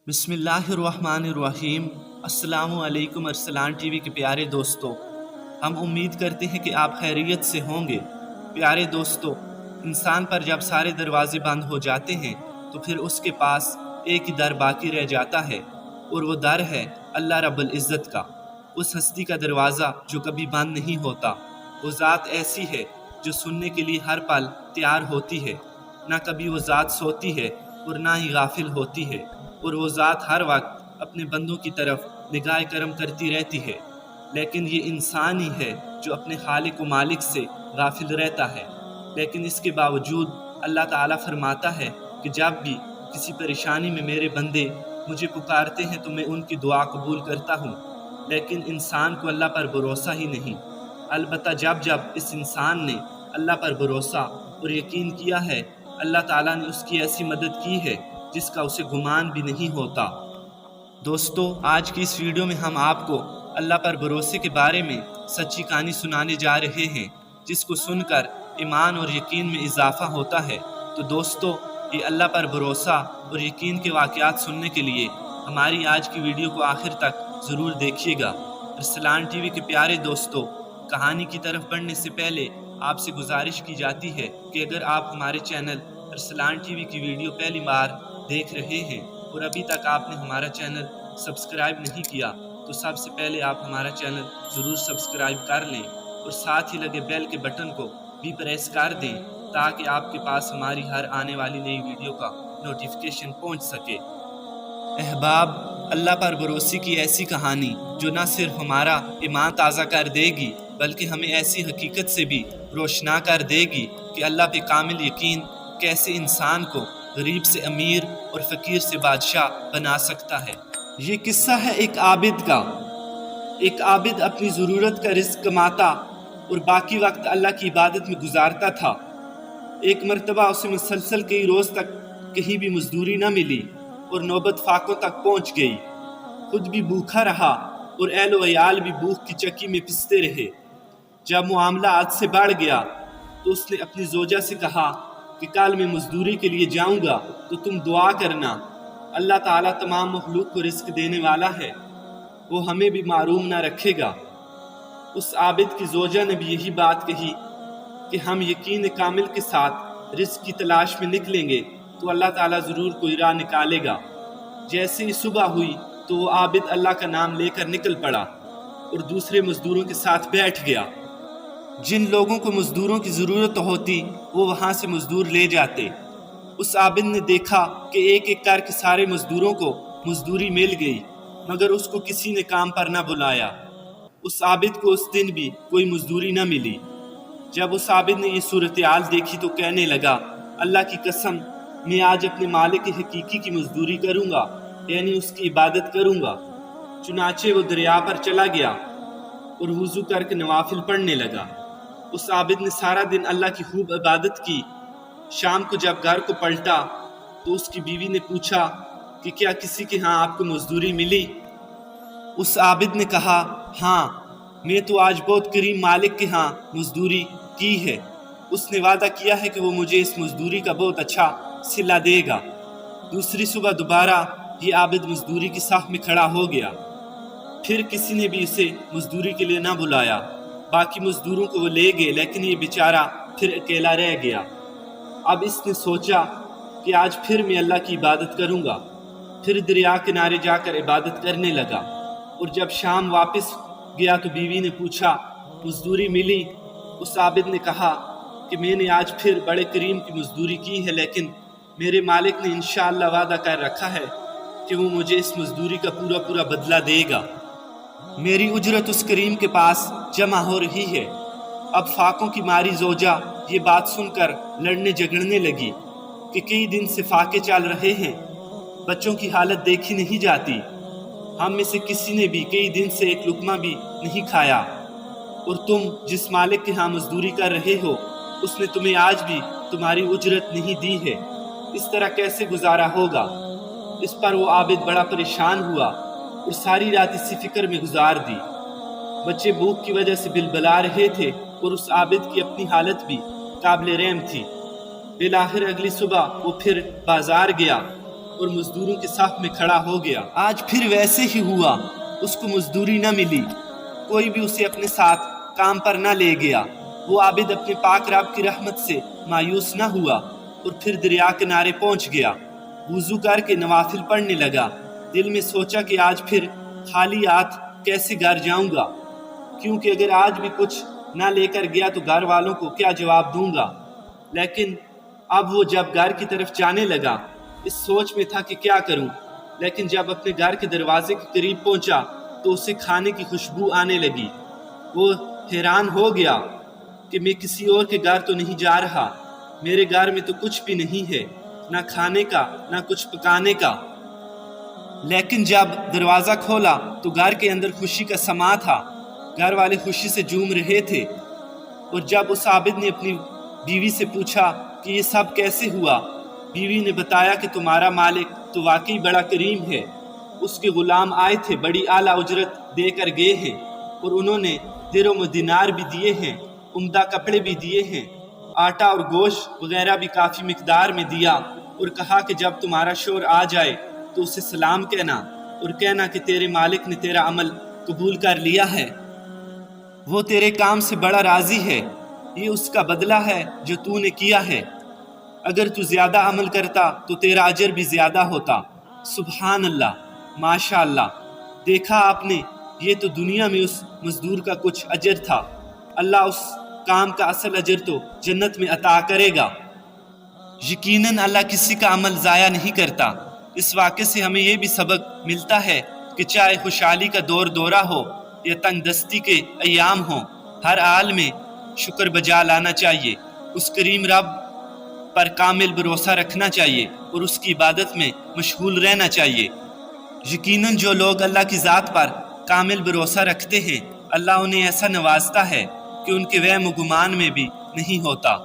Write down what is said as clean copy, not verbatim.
बिस्मिल्लाहिर्रहमानिर्रहीम। अस्सलामु अलैकुम अरसलान टीवी के प्यारे दोस्तों, हम उम्मीद करते हैं कि आप खैरियत से होंगे। प्यारे दोस्तों, इंसान पर जब सारे दरवाजे बंद हो जाते हैं तो फिर उसके पास एक ही दर बाकी रह जाता है, और वो दर है अल्लाह रब्बुल इज़्ज़त का। उस हस्ती का दरवाज़ा जो कभी बंद नहीं होता। वो ज़ात ऐसी है जो सुनने के लिए हर पल तैयार होती है। ना कभी वो ज़ात सोती है और ना ही गाफिल होती है, और वो ज़ात हर वक्त अपने बंदों की तरफ निगाह करम करती रहती है। लेकिन ये इंसान ही है जो अपने खालिक व मालिक से गाफिल रहता है। लेकिन इसके बावजूद अल्लाह ताला फरमाता है कि जब भी किसी परेशानी में मेरे बंदे मुझे पुकारते हैं तो मैं उनकी दुआ कबूल करता हूँ। लेकिन इंसान को अल्लाह पर भरोसा ही नहीं। अलबत्ता जब जब इस इंसान ने अल्लाह पर भरोसा और यकीन किया है, अल्लाह ताला ने उसकी ऐसी मदद की है जिसका उसे गुमान भी नहीं होता। दोस्तों, आज की इस वीडियो में हम आपको अल्लाह पर भरोसे के बारे में सच्ची कहानी सुनाने जा रहे हैं, जिसको सुनकर ईमान और यकीन में इजाफा होता है। तो दोस्तों, ये अल्लाह पर भरोसा और यकीन के वाक़यात सुनने के लिए हमारी आज की वीडियो को आखिर तक ज़रूर देखिएगा। अरसलान टीवी के प्यारे दोस्तों, कहानी की तरफ बढ़ने से पहले आपसे गुजारिश की जाती है कि अगर आप हमारे चैनल अरसलान टीवी की वीडियो पहली बार देख रहे हैं और अभी तक आपने हमारा चैनल सब्सक्राइब नहीं किया, तो सबसे पहले आप हमारा चैनल ज़रूर सब्सक्राइब कर लें और साथ ही लगे बेल के बटन को भी प्रेस कर दें, ताकि आपके पास हमारी हर आने वाली नई वीडियो का नोटिफिकेशन पहुंच सके। अहबाब, अल्लाह पर भरोसे की ऐसी कहानी जो न सिर्फ हमारा ईमान ताज़ा कर देगी, बल्कि हमें ऐसी हकीकत से भी रोशना कर देगी कि अल्लाह पे कामिल यकीन कैसे इंसान को गरीब से अमीर और फ़कीर से बादशाह बना सकता है। ये किस्सा है एक आबिद का। एक आबिद अपनी ज़रूरत का रिज़्क़ कमाता और बाकी वक्त अल्लाह की इबादत में गुजारता था। एक मरतबा उसे मुसलसल कई रोज़ तक कहीं भी मजदूरी न मिली और नौबत फाकों तक पहुँच गई। खुद भी भूखा रहा और अहल व अयाल भी भूख की चक्की में पिसते रहे। जब मामला आज से बढ़ गया तो उसने अपनी जोजा से कहा कि कल मैं मजदूरी के लिए जाऊंगा, तो तुम दुआ करना। अल्लाह ताला तमाम मखलूक को रिस्क देने वाला है, वो हमें भी मारूम ना रखेगा। उस आबिद की जोजा ने भी यही बात कही कि हम यकीन कामिल के साथ रिस्क की तलाश में निकलेंगे तो अल्लाह ताला ज़रूर कोई राह निकालेगा। जैसे ही सुबह हुई तो वो आबिद अल्लाह का नाम लेकर निकल पड़ा और दूसरे मजदूरों के साथ बैठ गया। जिन लोगों को मजदूरों की ज़रूरत होती वो वहाँ से मजदूर ले जाते। उस आबिद ने देखा कि एक एक करके सारे मजदूरों को मजदूरी मिल गई, मगर उसको किसी ने काम पर न बुलाया। उस आबिद को उस दिन भी कोई मजदूरी न मिली। जब उस आबिद ने ये सूरत हाल देखी तो कहने लगा, अल्लाह की कसम, मैं आज अपने मालिक की हकीकी की मजदूरी करूँगा, यानी उसकी इबादत करूँगा। चुनाचे वो दरिया पर चला गया और वुज़ू करके नवाफिल पढ़ने लगा। उस आबिद ने सारा दिन अल्लाह की खूब इबादत की। शाम को जब घर को पलटा तो उसकी बीवी ने पूछा कि क्या किसी के यहाँ आपको मजदूरी मिली? उस आबिद ने कहा, हाँ, मैं तो आज बहुत करीम मालिक के यहाँ मजदूरी की है। उसने वादा किया है कि वो मुझे इस मजदूरी का बहुत अच्छा सिला देगा। दूसरी सुबह दोबारा ये आबिद मजदूरी की साख में खड़ा हो गया। फिर किसी ने भी उसे मजदूरी के लिए ना बुलाया। बाकी मजदूरों को वो ले गए, लेकिन ये बेचारा फिर अकेला रह गया। अब इसने सोचा कि आज फिर मैं अल्लाह की इबादत करूँगा। फिर दरिया किनारे जाकर इबादत करने लगा, और जब शाम वापस गया तो बीवी ने पूछा, मजदूरी मिली? उस आबिद ने कहा कि मैंने आज फिर बड़े करीम की मजदूरी की है, लेकिन मेरे मालिक ने इंशाअल्लाह वादा कर रखा है कि वो मुझे इस मजदूरी का पूरा पूरा बदला देगा। मेरी उजरत उस करीम के पास जमा हो रही है। अब फाकों की मारी जोजा ये बात सुनकर लड़ने झगड़ने लगी कि कई दिन से फाके चल रहे हैं, बच्चों की हालत देखी नहीं जाती। हम में से किसी ने भी कई दिन से एक लुकमा भी नहीं खाया, और तुम जिस मालिक के यहाँ मजदूरी कर रहे हो उसने तुम्हें आज भी तुम्हारी उजरत नहीं दी है। इस तरह कैसे गुजारा होगा? इस पर वो आबिद बड़ा परेशान हुआ और सारी रात इसी फिक्र में गुजार दी। बच्चे भूख की वजह से बिलबला रहे थे और उस आबिद की अपनी हालत भी काबिल रहम थी। बिलाखिर अगली सुबह वो फिर बाजार गया اور مزدوروں کے صف میں کھڑا ہو گیا۔ آج پھر ویسے ہی ہوا، اس کو مزدوری نہ ملی، کوئی بھی اسے اپنے ساتھ کام پر نہ لے گیا۔ وہ عابد اپنے پاک رب کی رحمت سے مایوس نہ ہوا اور پھر دریا کنارے پہنچ گیا، وضو کر کے نوافل پڑھنے لگا۔ دل میں سوچا کہ آج پھر خالی ہاتھ کیسے گھر جاؤں گا، کیونکہ اگر آج بھی کچھ نہ لے کر گیا تو گھر والوں کو کیا جواب دوں گا۔ لیکن اب وہ جب گھر کی طرف جانے لگا، اس سوچ میں تھا کہ کیا کروں، لیکن جب اپنے گھر کے دروازے کے قریب پہنچا تو اسے کھانے کی خوشبو آنے لگی۔ وہ حیران ہو گیا کہ میں کسی اور کے گھر تو نہیں جا رہا، میرے گھر میں تو کچھ بھی نہیں ہے، نہ کھانے کا نہ کچھ پکانے کا۔ لیکن جب دروازہ کھولا تو گھر کے اندر خوشی کا سما تھا، گھر والے خوشی سے جھوم رہے تھے۔ اور جب اس عابد نے اپنی بیوی سے پوچھا کہ یہ سب کیسے ہوا، بیوی نے بتایا کہ تمہارا مالک تو واقعی بڑا کریم ہے، اس کے غلام آئے تھے، بڑی اعلیٰ اجرت دے کر گئے ہیں، اور انہوں نے درہم و دینار بھی دیے ہیں، عمدہ کپڑے بھی دیے ہیں، آٹا اور گوشت وغیرہ بھی کافی مقدار میں دیا، اور کہا کہ جب تمہارا شوہر آ جائے تو اسے سلام کہنا اور کہنا کہ تیرے مالک نے تیرا عمل قبول کر لیا ہے، وہ تیرے کام سے بڑا راضی ہے، یہ اس کا بدلہ ہے جو تو نے کیا ہے، اگر تو زیادہ عمل کرتا تو تیرا اجر بھی زیادہ ہوتا۔ سبحان اللہ، ماشاء اللہ، دیکھا آپ نے، یہ تو دنیا میں اس مزدور کا کچھ اجر تھا، اللہ اس کام کا اصل اجر تو جنت میں عطا کرے گا۔ یقیناً اللہ کسی کا عمل ضائع نہیں کرتا۔ اس واقعے سے ہمیں یہ بھی سبق ملتا ہے کہ چاہے خوشحالی کا دور دورہ ہو یا تنگ دستی کے ایام ہوں، ہر حال میں شکر بجا لانا چاہیے، اس کریم رب پر کامل بھروسہ رکھنا چاہیے اور اس کی عبادت میں مشغول رہنا چاہیے۔ یقیناً جو لوگ اللہ کی ذات پر کامل بھروسہ رکھتے ہیں، اللہ انہیں ایسا نوازتا ہے کہ ان کے وہم و گمان میں بھی نہیں ہوتا۔